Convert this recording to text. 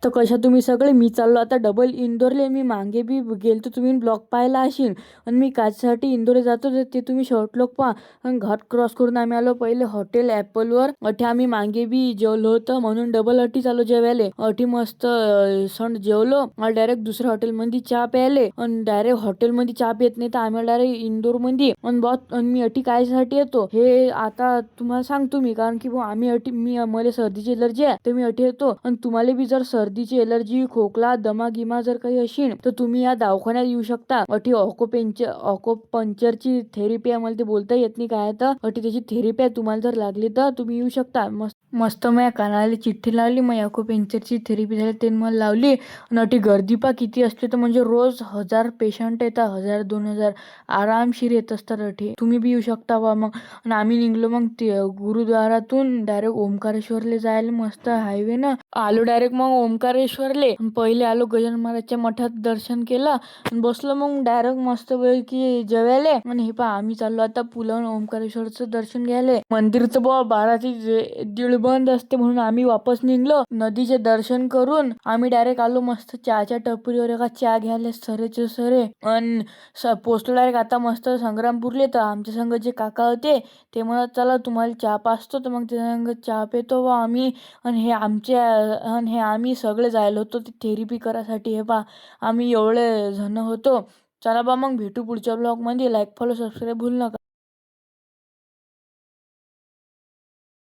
तर कशा तुम्ही सगळे? मी चाललो आता डबल इंदोरले. मी मागे बी गेलतो, तुम्ही ब्लॉग पाहिला असेल. आणि मी कायसाठी इंदोरला जातो तर ते तुम्ही शॉर्ट लोक पहा. आणि घाट क्रॉस करून आम्ही आलो पहिले हॉटेल ॲपलवर. अठे आम्ही मागे बी जेवलो होतं म्हणून डबल अटी चालू जेवायले. अटी मस्त सण जेवलो. मला डायरेक्ट दुसऱ्या हॉटेलमध्ये चहा प्यायले आणि डायरेक्ट हॉटेलमध्ये चहा पित नाही तर आम्ही डायरेक्ट इंदोरमध्ये. आणि बॉस आणि मी अटी कायसाठी येतो हे आता तुम्हाला सांगतो मी. कारण की आम्ही अटी मला सर्दीची एलर्जी आहे तर मी अटी येतो. आणि तुम्हाला बी जर सर्दीची एलर्जी, खोकला, दमा गिमा जर काही असेल तर तुम्ही या दवाखान्यात येऊ शकता. अटी ऑकोपंक्चरची थेरपी आहे. मला ते बोलता येत नाही काय तर अटी त्याची थेरपी आहे. तुम्हाला जर लागली तर तुम्ही येऊ शकता. मस्त माझ्या कानाला चिठ्ठी लावली. मग ऑकोपंक्चरची थेरपी झाली ते मला लावली. आणि अटी गर्दी पा किती असते तर म्हणजे रोज 1000 पेशंट येतात. 1000-2000 आरामशीर येत असतात. अटी तुम्ही बी येऊ शकता बा. मग आणि आम्ही निघलो मग ते गुरुद्वारातून डायरेक्ट ओमकारेश्वरले जायला. मस्त हायवे ना आलो डायरेक्ट मग ओमकारेश्वरले. पहिले आलो गजानन महाराजच्या मठात दर्शन केलं आणि बसलो मग डायरेक्ट मस्त पैकी जेवायले. आणि हे पहा आम्ही चाललो आता पुलावून ओमकारेश्वरचं दर्शन घ्यायले. मंदिरचं बुवा 12 ते दीड बंद असते म्हणून आम्ही वापस निघलो. नदीचे दर्शन करून आम्ही डायरेक्ट आलो मस्त चहाच्या टपरीवर एका चहा घ्यायला सरेचे सरे. आणि पोचलो डायरेक्ट आता मस्त संग्रामपूरले. तर आमच्या संग जे काका होते ते म्हणत चला तुम्हाला चहा पाचतो तर मग ते संग चहा पितो बा आम्ही. आणि हे आम्ही सगळे जायला होतो ते थेरपी करायसाठी. हे पा आम्ही एवढे जण होतो. चला बा मग भेटू पुढच्या ब्लॉगमध्ये. लाईक फॉलो सबस्क्राईब भूल नका.